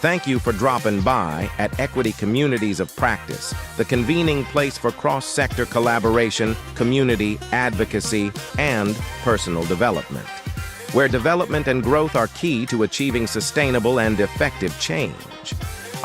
Thank you for dropping by at Equity Communities of Practice, the convening place for cross-sector collaboration, community advocacy, and personal development, where development and growth are key to achieving sustainable and effective change.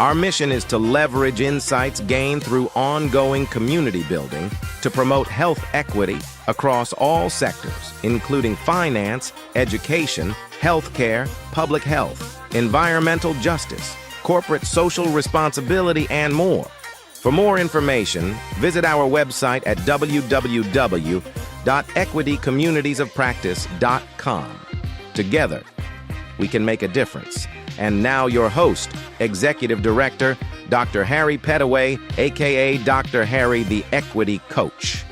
Our mission is to leverage insights gained through ongoing community building to promote health equity across all sectors, including finance, education, healthcare, public health, environmental justice, corporate social responsibility, and more. For more information, visit our website at www.equitycommunitiesofpractice.com. Together, we can make a difference. And now your host, Executive Director, Dr. Harry Pettaway, aka Dr. Harry the Equity Coach.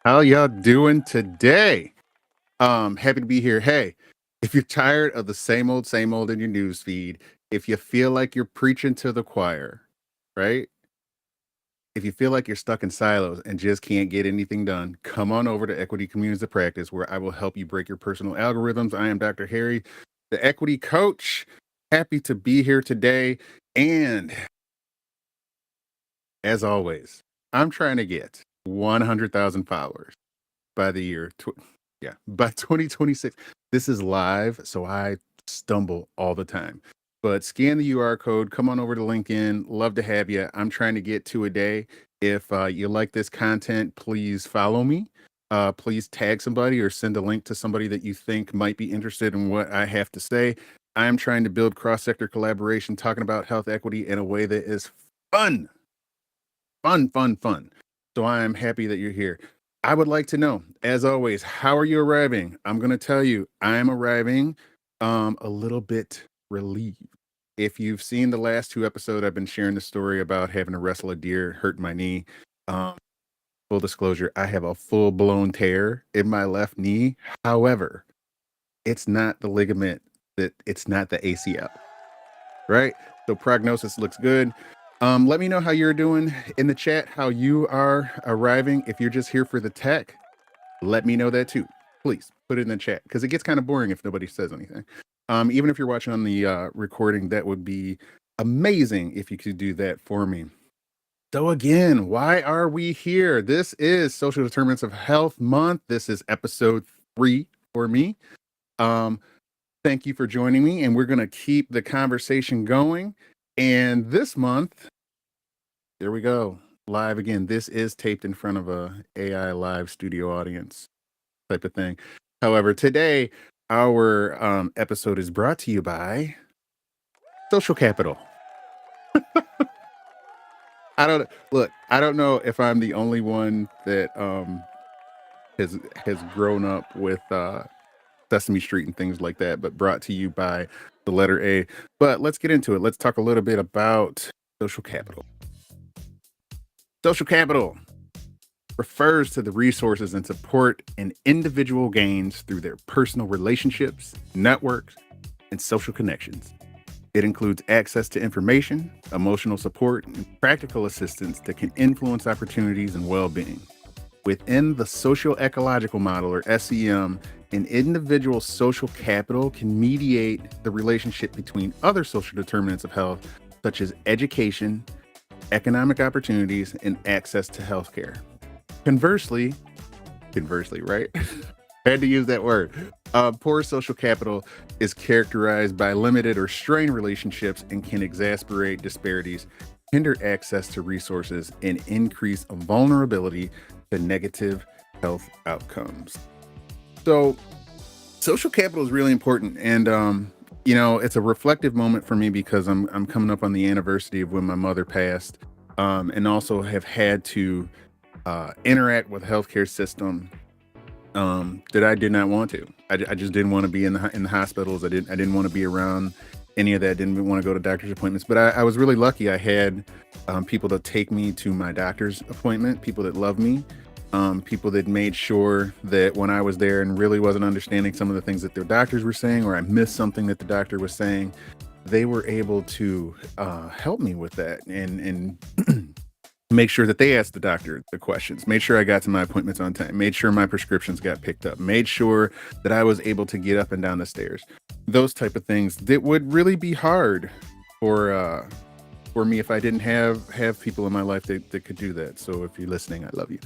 How y'all doing today? Happy to be here. Hey, if you're tired of the same old in your news feed, if you feel like you're preaching to the choir, right? If you feel like you're stuck in silos and just can't get anything done, come on over to Equity Communities of Practice, where I will help you break your personal algorithms. I am Dr. Harry, the Equity Coach. Happy to be here today. And as always, I'm trying to get 100,000 followers by the year by 2026. This is live, so I stumble all the time, but scan the QR code, come on over to LinkedIn. Love to have you. I'm trying to get to a day. If you like this content, please follow me. Please tag somebody or send a link to somebody that you think might be interested in what I have to say. I'm trying to build cross-sector collaboration, talking about health equity in a way that is fun. So I am happy that you're here. I would like to know, as always, how are you arriving? I'm going to tell you, I'm arriving a little bit relieved. If you've seen the last two episodes, I've been sharing the story about having to wrestle a deer, hurt my knee. Full disclosure, I have a full-blown tear in my left knee. However, it's not the ligament, it's not the ACL, right? So prognosis looks good. Let me know how you're doing in the chat, how you are arriving. If you're just here for the tech, let me know that too. Please put it in the chat, because it gets kind of boring if nobody says anything. Even if you're watching on the recording, that would be amazing if you could do that for me. So again, why are we here? This is Social Determinants of Health Month. This is episode 3 for me. Thank you for joining me, and we're going to keep the conversation going. And this month, there we go, live again. This is taped in front of a AI live studio audience type of thing. However, today, our episode is brought to you by Social Capital. I don't know if I'm the only one that has grown up with Sesame Street and things like that, but brought to you by the letter A. But let's get into it. Let's talk a little bit about social capital. Social capital refers to the resources and support an individual gains through their personal relationships, networks, and social connections. It includes access to information, emotional support, and practical assistance that can influence opportunities and well-being. Within the socio-ecological model, or SEM, an individual's social capital can mediate the relationship between other social determinants of health, such as education, economic opportunities, and access to healthcare. Conversely, right? I had to use that word. Poor social capital is characterized by limited or strained relationships and can exacerbate disparities, hinder access to resources, and increase vulnerability to negative health outcomes. So social capital is really important. And, it's a reflective moment for me because I'm coming up on the anniversary of when my mother passed, and also have had to interact with the healthcare system that I did not want to. I just didn't want to be in the hospitals. I didn't want to be around any of that. Didn't want to go to doctor's appointments. But I was really lucky. I had people to take me to my doctor's appointment, people that love me, people that made sure that when I was there and really wasn't understanding some of the things that their doctors were saying, or I missed something that the doctor was saying, they were able to help me with that and make sure that they asked the doctor the questions, made sure I got to my appointments on time, made sure my prescriptions got picked up, made sure that I was able to get up and down the stairs. Those type of things that would really be hard for me if I didn't have people in my life that could do that. So if you're listening, I love you.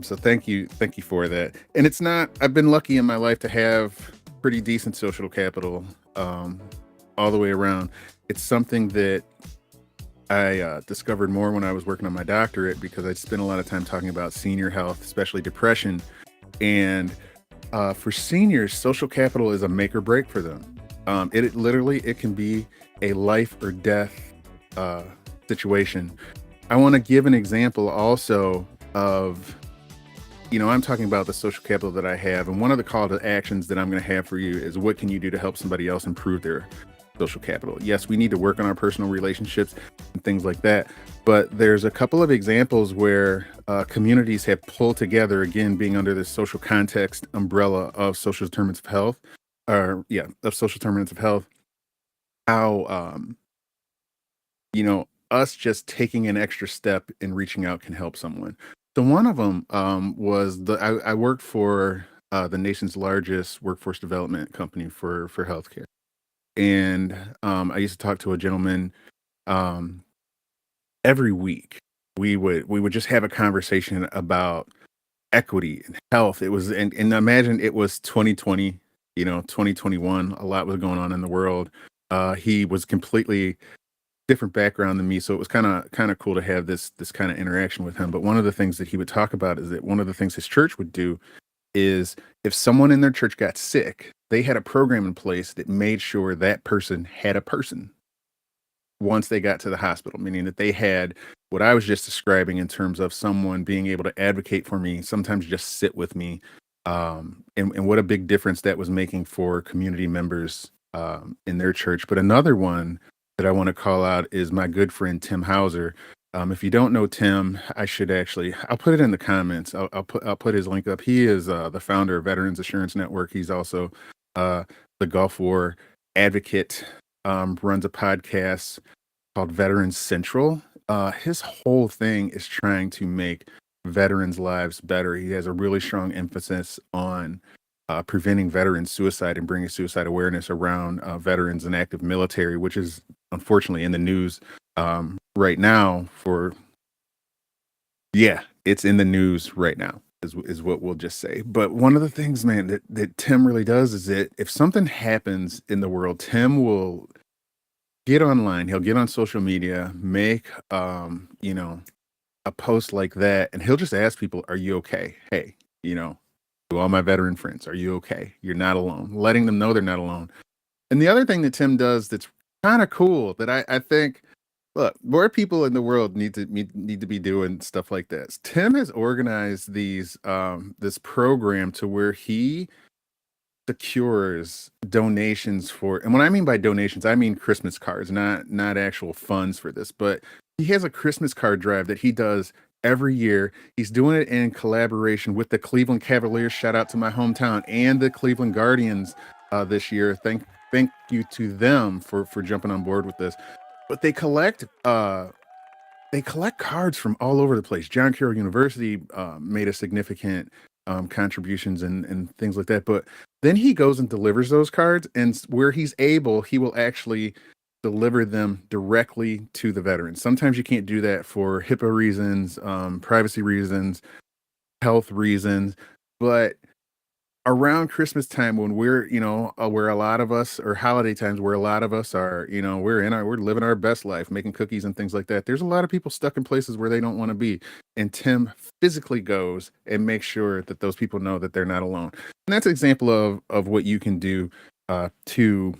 So thank you for that. And it's not, I've been lucky in my life to have pretty decent social capital all the way around. It's something that I discovered more when I was working on my doctorate, because I spent a lot of time talking about senior health, especially depression. And for seniors, social capital is a make or break for them. It literally, it can be a life or death situation. I want to give an example also of, I'm talking about the social capital that I have. And one of the call to actions that I'm going to have for you is, what can you do to help somebody else improve their social capital? Yes, we need to work on our personal relationships and things like that. But there's a couple of examples where communities have pulled together, again, being under this social context umbrella of social determinants of health, of social determinants of health, how, us just taking an extra step in reaching out can help someone. So one of them was I worked for the nation's largest workforce development company for healthcare. And I used to talk to a gentleman every week. We would just have a conversation about equity and health. It was, and imagine it was 2020, 2021. A lot was going on in the world. He was completely different background than me, so it was kind of cool to have this kind of interaction with him. But one of the things that he would talk about is that one of the things his church would do is, if someone in their church got sick, they had a program in place that made sure that person had a person once they got to the hospital, meaning that they had what I was just describing in terms of someone being able to advocate for me, sometimes just sit with me, and what a big difference that was making for community members in their church. But another one that I want to call out is my good friend Tim Hauser. If you don't know Tim, I'll put it in the comments. I'll put his link up. He is the founder of Veterans Assurance Network. He's also the Gulf War advocate, runs a podcast called Veterans Central. His whole thing is trying to make veterans' lives better. He has a really strong emphasis on preventing veteran suicide and bringing suicide awareness around veterans and active military, which is unfortunately in the news right now. It's in the news right now, is what we'll just say. But one of the things, man, that Tim really does is that if something happens in the world, Tim will get online, he'll get on social media, make a post like that, and he'll just ask people, "Are you okay? Hey, to all my veteran friends, are you okay? You're not alone." Letting them know they're not alone. And the other thing that Tim does that's kind of cool, that I think, look, more people in the world need to be doing stuff like this. Tim has organized this program to where he secures donations for, and what I mean by donations, I mean Christmas cards, not actual funds for this, but he has a Christmas card drive that he does every year. He's doing it in collaboration with the Cleveland Cavaliers. Shout out to my hometown, and the Cleveland Guardians this year. Thank you to them for jumping on board with this. But they collect cards from all over the place. John Carroll University made a significant contributions and things like that. But then he goes and delivers those cards, and where he's able, he will actually deliver them directly to the veterans. Sometimes you can't do that for HIPAA reasons, privacy reasons, health reasons. But around Christmas time, when we're, where a lot of us, or holiday times where a lot of us are, we're living our best life, making cookies and things like that. There's a lot of people stuck in places where they don't want to be. And Tim physically goes and makes sure that those people know that they're not alone. And that's an example of what you can do to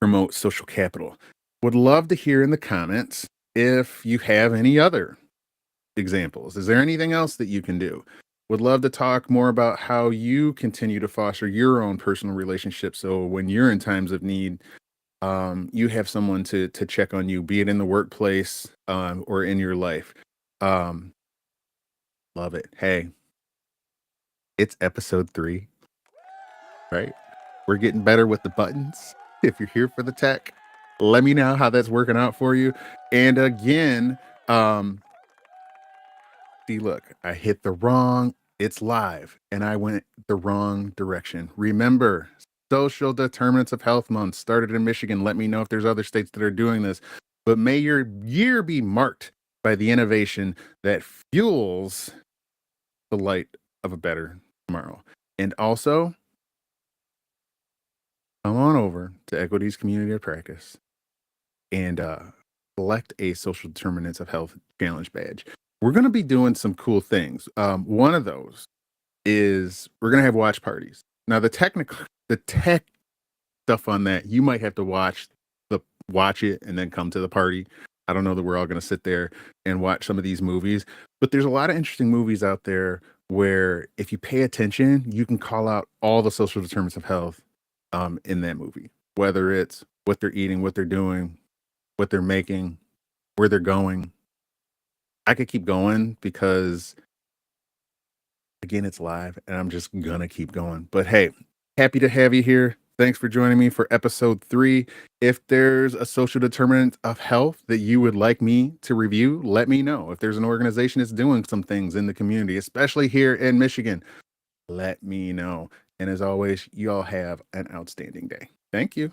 promote social capital. Would love to hear in the comments if you have any other examples. Is there anything else that you can do? Would love to talk more about how you continue to foster your own personal relationships, so when you're in times of need, you have someone to check on you, be it in the workplace or in your life. Love it. Hey, it's episode 3, right? We're getting better with the buttons. If you're here for the tech, Let me know how that's working out for you. And again, see, look, I hit the wrong, it's live, and I went the wrong direction. Remember, Social Determinants of Health Month started in Michigan. Let me know if there's other states that are doing this. But may your year be marked by the innovation that fuels the light of a better tomorrow. And also, come on over to Equity's Community of Practice and select a Social Determinants of Health Challenge badge. We're going to be doing some cool things. One of those is we're going to have watch parties. Now, the tech stuff on that, you might have to watch it and then come to the party. I don't know that we're all going to sit there and watch some of these movies, but there's a lot of interesting movies out there where if you pay attention, you can call out all the social determinants of health in that movie, whether it's what they're eating, what they're doing, what they're making, where they're going. I could keep going because, again, it's live and I'm just going to keep going. But hey, happy to have you here. Thanks for joining me for episode 3. If there's a social determinant of health that you would like me to review, let me know. If there's an organization that's doing some things in the community, especially here in Michigan, let me know. And as always, you all have an outstanding day. Thank you.